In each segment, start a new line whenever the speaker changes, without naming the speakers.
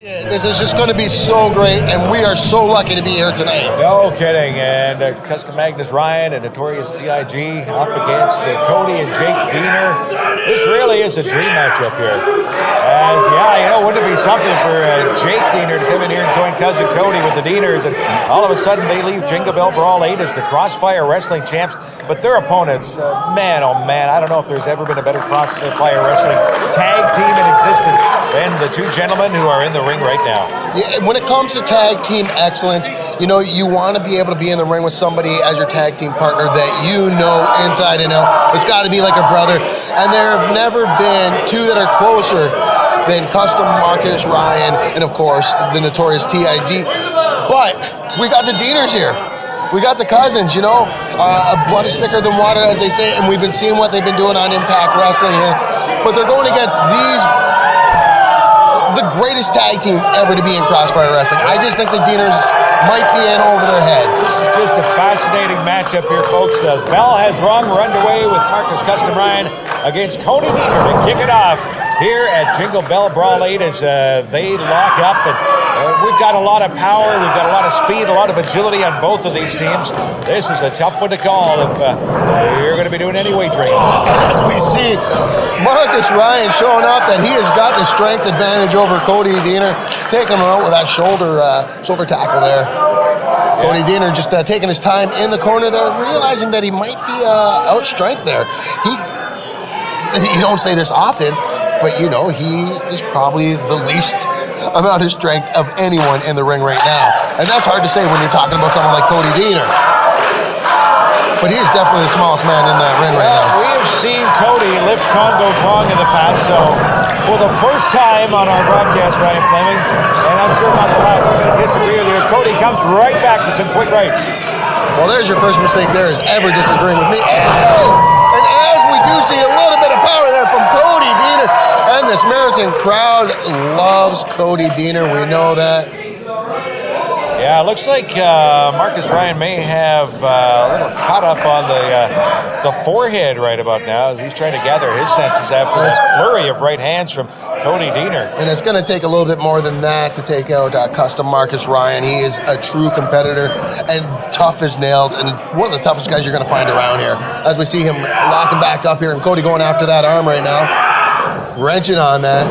This is just going to be so great, and we are so lucky to be here tonight.
No kidding. And Custom Magnus Ryan and Notorious TIG up against Cody and Jake Diener. This really is a dream matchup here. And yeah, wouldn't it be something for Jake Diener to come in here and join Cousin Cody with the Dieners, and all of a sudden they leave Jingle Bell Brawl 8 as the Crossfire Wrestling Champs. But their opponents, man, oh man, I don't know if there's ever been a better Crossfire Wrestling tag team in existence than the two gentlemen who are in the ring right now.
Yeah, when it comes to tag team excellence, you want to be able to be in the ring with somebody as your tag team partner that you know inside and out. It's got to be like a brother. And there have never been two that are closer than Custom Marcus Ryan and, of course, the Notorious TIG. But we got the Dieners here. We got the cousins, a blood is thicker than water, as they say, and we've been seeing what they've been doing on Impact Wrestling here. But they're going against the greatest tag team ever to be in Crossfire Wrestling. I just think the Dieners might be in over their head.
This is just a fascinating matchup here, folks. The bell has rung. We're underway with Marcus Custom Ryan against Cody Diener to kick it off here at Jingle Bell Brawl 8 as they lock up. And we've got a lot of power, we've got a lot of speed, a lot of agility on both of these teams. This is a tough one to call if you're going to be doing any weight training.
As we see Marcus Ryan showing off that he has got the strength advantage over Cody Diener, taking him out with that shoulder tackle there. Yeah. Cody Diener just taking his time in the corner there, realizing that he might be outstrength there. You don't say this often, but he is probably the least amount of strength of anyone in the ring right now. And that's hard to say when you're talking about someone like Cody Diener. But he is definitely the smallest man in that ring right now.
We have seen Cody lift Congo Kong in the past, so for the first time on our broadcast, Ryan Fleming, and I'm sure not the last, I'm going to disagree with you, as Cody comes right back to some quick rights.
Well, there's your first mistake there, is ever disagreeing with me. And as we do see a little bit of power there from Cody Diener, and the Samaritan crowd loves Cody Diener. We know that.
Yeah, it looks like Marcus Ryan may have a little caught up on the forehead right about now. He's trying to gather his senses after this flurry of right hands from Cody Diener.
And it's going to take a little bit more than that to take out Custom Marcus Ryan. He is a true competitor and tough as nails, and one of the toughest guys you're going to find around here. As we see him locking back up here, and Cody going after that arm right now. Wrenching on that.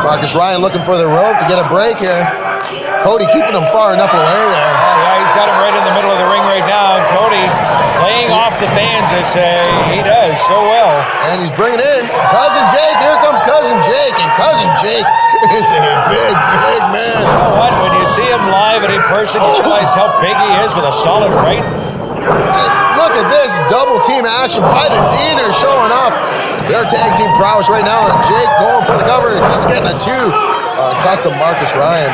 Marcus Ryan looking for the rope to get a break here. Cody keeping him far enough away there.
Oh, yeah, he's got him right in the middle of the ring right now. Cody laying off the fans as he does so well.
And he's bringing in Cousin Jake. Here comes Cousin Jake. And Cousin Jake is a big, big man.
You know what? When you see him live and in person, you realize how big he is with a solid right.
Look at this double team action by the Dieners showing off their tag team prowess right now. And Jake going for the cover. He's getting a 2 on Custom Marcus Ryan.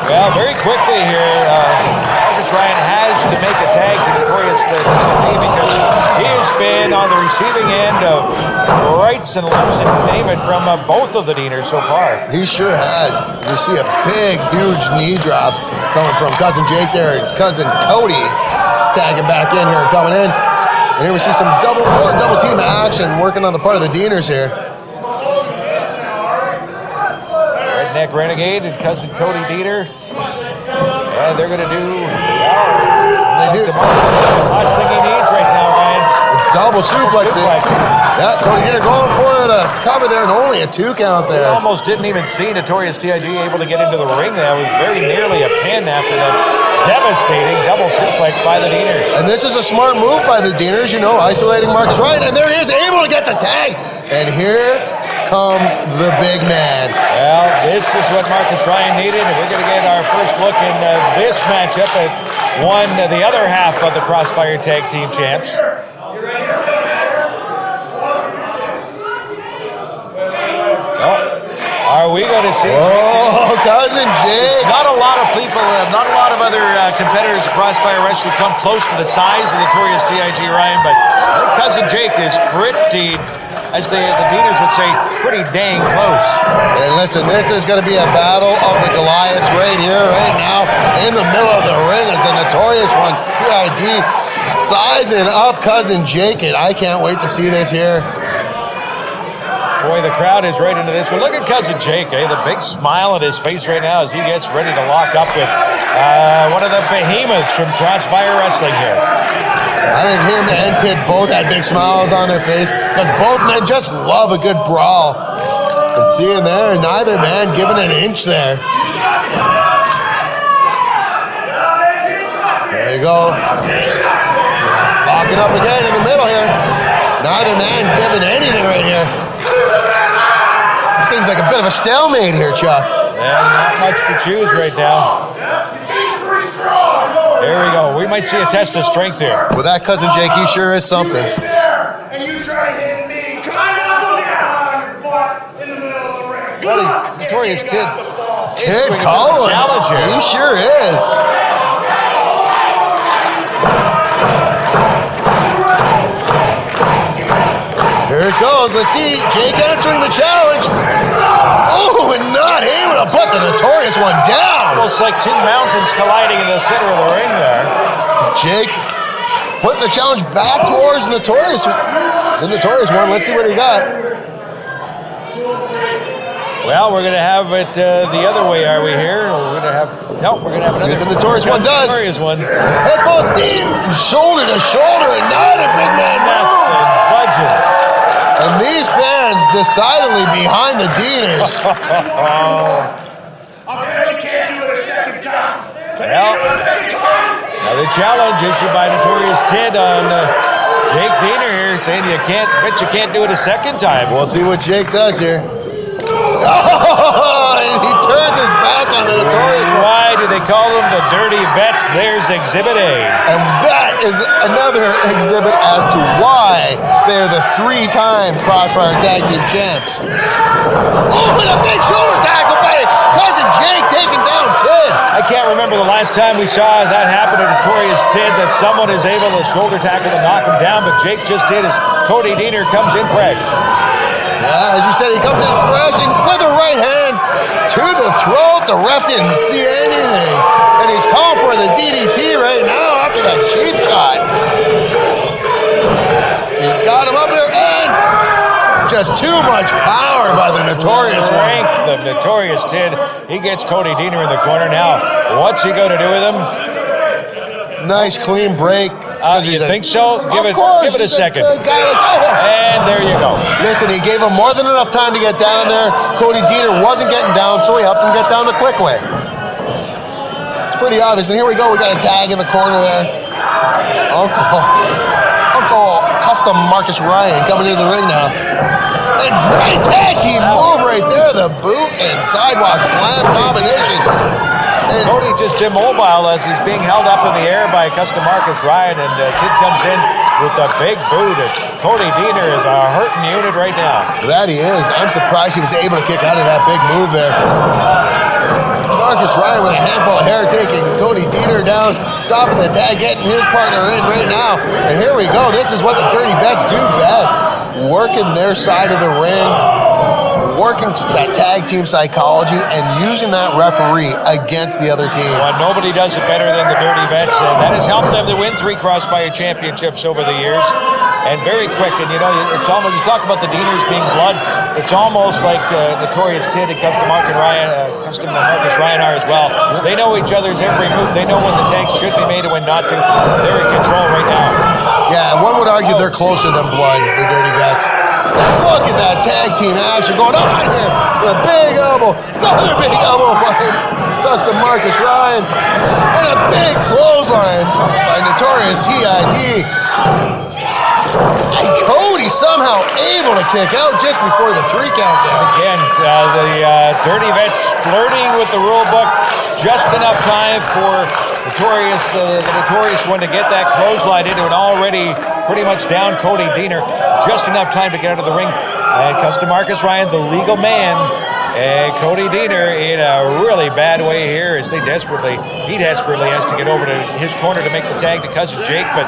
Well, very quickly here, Marcus Ryan has to make a tag to Notorious TIG because he has been on the receiving end of rights and lefts and name it from both of the Dieners so far.
He sure has. You see a big, huge knee drop coming from Cousin Jake there. It's Cousin Cody tagging back in here and coming in. And here we see some double team action working on the part of the Dieners here.
Redneck Renegade and Cousin Cody Diener. And they're going to do
they do.
The last thing he needs right now, Ryan.
Double suplex. Yeah, Cody Diener going for it. A cover there and only a 2 count there.
We almost didn't even see Notorious TIG able to get into the ring. That was very nearly a pin after that devastating double suplex by the Dieners.
And this is a smart move by the Dieners, isolating Marcus Ryan. And there he is, able to get the tag. And here comes the big man.
Well, this is what Marcus Ryan needed, and we're going to get our first look in this matchup at the other half of the Crossfire Tag Team Champs. Are we going to see?
Oh, Cousin Jake.
Not a lot of people, not a lot of other competitors at Crossfire Wrestling come close to the size of the Notorious TIG, Ryan, but I think Cousin Jake is pretty, as the Dieners would say, pretty dang close.
And listen, this is going to be a battle of the Goliaths right here, right now, in the middle of the ring is the Notorious one, TIG, sizing up Cousin Jake, and I can't wait to see this here.
Boy, the crowd is right into this. But look at Cousin Jake, the big smile on his face right now as he gets ready to lock up with one of the behemoths from Crossfire Wrestling here.
I think him and Tid both had big smiles on their face because both men just love a good brawl. And seeing there, neither man giving an inch there. There you go. Locking up again in the middle here. Neither man giving anything right here. Seems like a bit of a stalemate here, Chuck.
Yeah, not much to choose right now. There we go. We might see a test of strength here.
With that Cousin Jake, he sure is something.
And you try to hit me. Try not to get on your butt in the middle of the ring.
Well, he's notorious Tid.
Tid calling.
Challenge here.
He sure is. Here it goes. Let's see. Jake answering the challenge. Oh, and not able to put the Notorious one down.
Almost like two mountains colliding in the center of the ring there.
Jake putting the challenge back towards Notorious. The Notorious one. Let's see what he got.
Well, we're going to have it the other way, are we here? We're going to have... No, we're going to have another...
See what the Notorious one does.
Notorious one.
Head full of steam. Shoulder to shoulder. And not a big man moves.
Budget.
And these fans decidedly behind the Deaners.
I bet you can't do it a second time.
Well, another challenge issued by Notorious Tid on Jake Diener here, saying bet you can't do it a second time.
We'll see what Jake does here. Oh, and he turns his back on the Notorious one.
Why do they call them the Dirty Vets? There's Exhibit A.
And that is another exhibit as to why they're the 3-time Crossfire Tag Team Champs. Oh, and a big shoulder tackle by Cousin Jake taking down Tid.
I can't remember the last time we saw that happen to Notorious Tid, that someone is able to shoulder tackle to knock him down, but Jake just did as Cody Diener comes in fresh.
Yeah, as you said, he comes in fresh and with a right hand to the throat. The ref didn't see anything. And he's calling for the DDT right now after that cheap shot. He's got him up there and just too much power by the Notorious one.
Strength of Notorious Tid. He gets Cody Diener in the corner. Now, what's he going to do with him?
Nice clean break.
You think so? Give it a second. And there you go.
Listen, he gave him more than enough time to get down there. Cody Diener wasn't getting down, so he helped him get down the quick way. It's pretty obvious. And here we go. We got a tag in the corner there. Uncle Custom Marcus Ryan coming into the ring now. And great tag team move right there. The boot and sidewalk slam combination.
And Cody just immobile as he's being held up in the air by Custom Marcus Ryan, and Tid comes in with a big boot. And Cody Diener is a hurting unit right now.
That he is. I'm surprised he was able to kick out of that big move there. Marcus Ryan with a handful of hair taking Cody Diener down, stopping the tag, getting his partner in right now. And here we go. This is what the Dirty Vets do best. Working their side of the ring, working that tag team psychology, and using that referee against the other team.
Well, nobody does it better than the Dirty Vets, and that has helped them to win 3 Crossfire Championships over the years. And very quick, and you know, it's almost, you talk about the Dieners being blood, it's almost like Notorious Tid and Custom Marcus Ryan are as well. They know each other's every move. They know when the tags should be made and when not to. They're in control right now.
Yeah, one would argue they're closer than blood, the Dirty Vets. Look at that tag team action going on here with a big elbow, another big elbow by Custom Marcus Ryan, and a big clothesline by Notorious TID. And Cody somehow able to kick out just before the 3 count there.
Again, the Dirty Vets flirting with the rule book, just enough time for the Notorious one to get that clothesline into an already pretty much down Cody Diener. Just enough time to get out of the ring. And Custom Marcus Ryan, the legal man, and Cody Diener in a really bad way here as he desperately has to get over to his corner to make the tag to Cousin Jake, but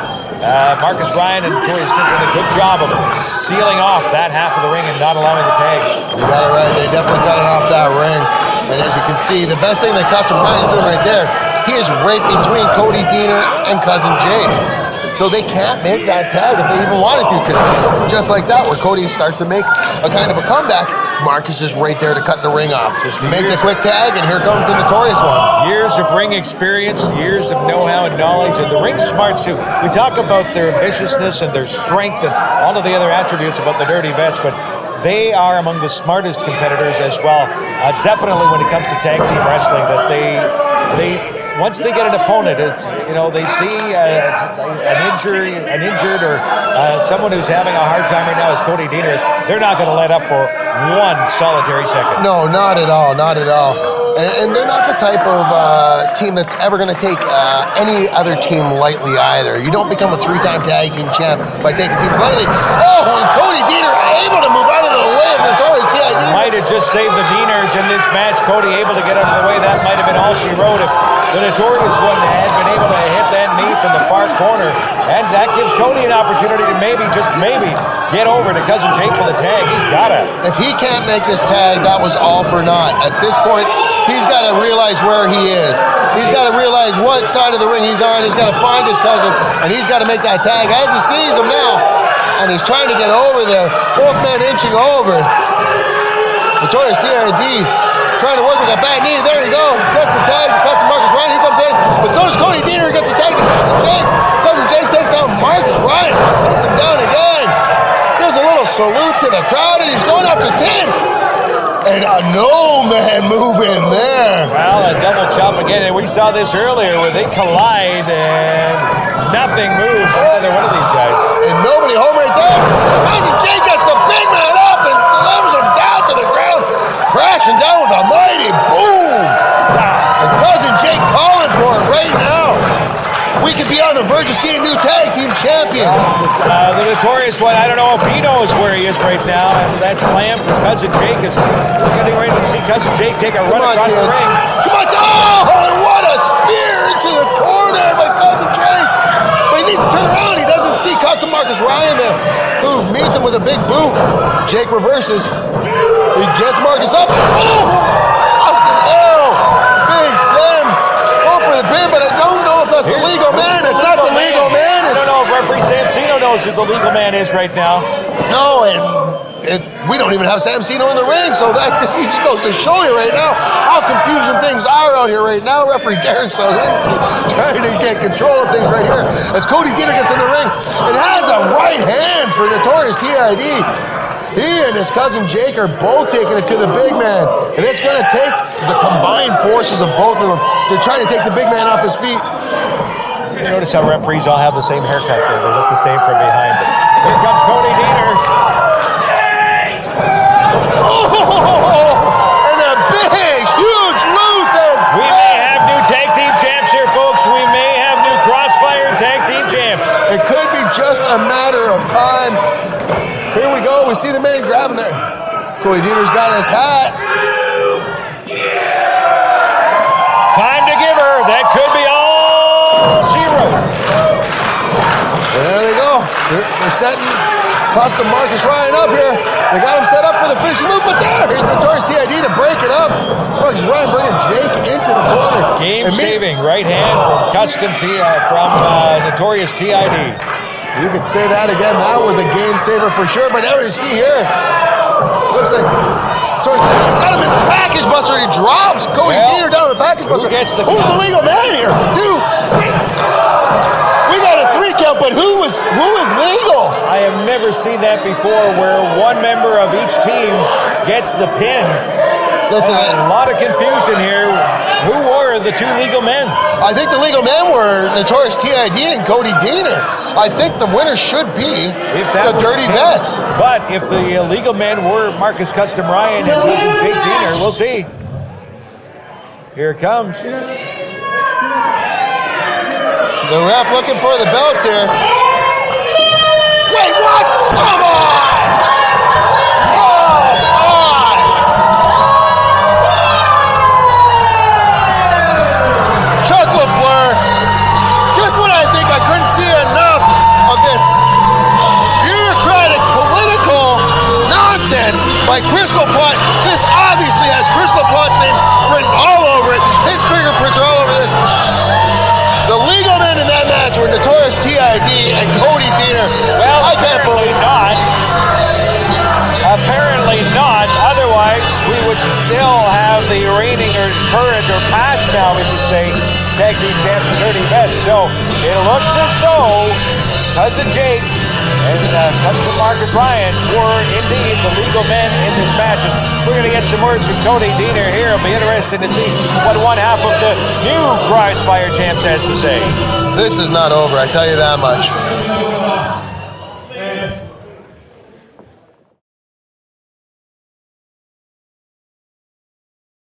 Marcus Ryan and Notorious did a good job of sealing off that half of the ring and not allowing the tag.
You got it right. They definitely got it off that ring. And as you can see, the best thing that Custom Ryan's doing right there, he is right between Cody Diener and Cousin Jake. So they can't make that tag if they even wanted to, because just like that, where Cody starts to make a kind of a comeback, Marcus is right there to cut the ring off. Just make the quick tag, and here comes the Notorious one.
Years of ring experience, years of know-how and knowledge, and the ring smarts too. We talk about their viciousness and their strength and all of the other attributes about the Dirty Vets, but they are among the smartest competitors as well. Definitely when it comes to tag team wrestling, that they once they get an opponent, it's, you know, they see an injured or someone who's having a hard time right now, as Cody Deaner is, they're not going to let up for one solitary second.
No, not at all, not at all. And they're not the type of team that's ever going to take any other team lightly either. You don't become a 3-time tag team champ by taking teams lightly. Oh, and Cody Deaner able to move out of the way of Notorious TID.
Might have just saved the Deaners in this match. Cody able to get out of the way. That might have been all she wrote if the Notorious one had been able to hit that knee from the far corner. And that gives Cody an opportunity to maybe, just maybe, get over to Cousin Jake for the tag. He's got it.
If he can't make this tag, that was all for naught. At this point, he's got to realize where he is. He's got to realize what side of the ring he's on. He's got to find his cousin, and he's got to make that tag as he sees him now. And he's trying to get over there. Both men inching over. Notorious TID trying to work with that bad knee. There you go. Gets the tag. Cuts to Marcus Ryan. He comes in. But so does Cody Deaner. Gets the tag to Cousin Jake. Cousin Jake takes down Marcus Ryan. Takes him down again. Gives a little salute to the crowd, and he's going after 10. And a no-man move in there.
Well, a double chop again. And we saw this earlier where they collide and nothing moves from either one of these guys.
And nobody home right there. Cousin Jake gets the big man up and delivers him down to the ground. Crashing down with a mighty boom. And Cousin Jake calling for it right now. We could be on the verge of seeing new tag team champions.
The Notorious one, I don't know if he knows where he is right now. After that slam from Cousin Jake, is getting ready to see Cousin Jake take a run across the ring.
Come on, oh, and what a spear into the corner by Cousin Jake. But he needs to turn around. He doesn't see Cousin Marcus Ryan there, who meets him with a big boot. Jake reverses. He gets Marcus up. Oh, big slam. Going for the pin, but I don't know if that's the legal man. It's not the legal man.
I don't know if referee Samsino knows who the legal man is right now.
No, and we don't even have Samsino in the ring, so that just goes to show you right now how confusing things are out here right now. Referee Darren Solinsky trying to get control of things right here as Cody Deaner gets in the ring and has a right hand for Notorious TID. He and his cousin Jake are both taking it to the big man, and it's going to take the combined forces of both of them. They're trying to take the big man off his feet.
You notice how referees all have the same haircut there. They look the same from behind them. Here comes Cody Deaner.
Oh, and a big, huge Luthes.
We may have new tag team champs here, folks. We may have new Crossfire Tag Team Champs.
It could be just a matter of time. Here we go. We see the man grabbing there. Cody Deaner's got his hat.
Time to give her. That could be all she wrote.
And there they go. They're setting Custom Marcus Ryan up here. They got him set up for the finishing move, but here's Notorious TID to break it up. Marcus Ryan bringing Jake into the corner.
Game-saving right hand from Notorious TID.
You could say that again. That was a game saver for sure. But now you see here, looks like got him in the package buster. He drops Cody Deaner down in the package buster.
Who's the
legal man here? 2, 3. We got a 3 count, but who is legal?
I have never seen that before, where one member of each team gets the pin.
Listen,
a lot of confusion here. Who were the 2 legal men?
I think the legal men were Notorious TID and Cody Deaner. I think the winner should be the Dirty Vets.
But if the legal men were Marcus Custom Ryan and Jake Deaner, we'll see. Here it comes.
The ref looking for the belts here. Wait, what? Come on! See enough of this bureaucratic political nonsense by Crystal Plutt. This obviously has Crystal Plutt's name written all over it. His fingerprints are all over this. The legal men in that match were Notorious TID
USA Tag Team Champs and 30 vets. So it looks as though Cousin Jake and Cousin Marcus Ryan were indeed the legal men in this match. And we're going to get some words from Cody Deaner here. It'll be interesting to see what one half of the new Crossfire Champs has to say.
This is not over, I tell you that much.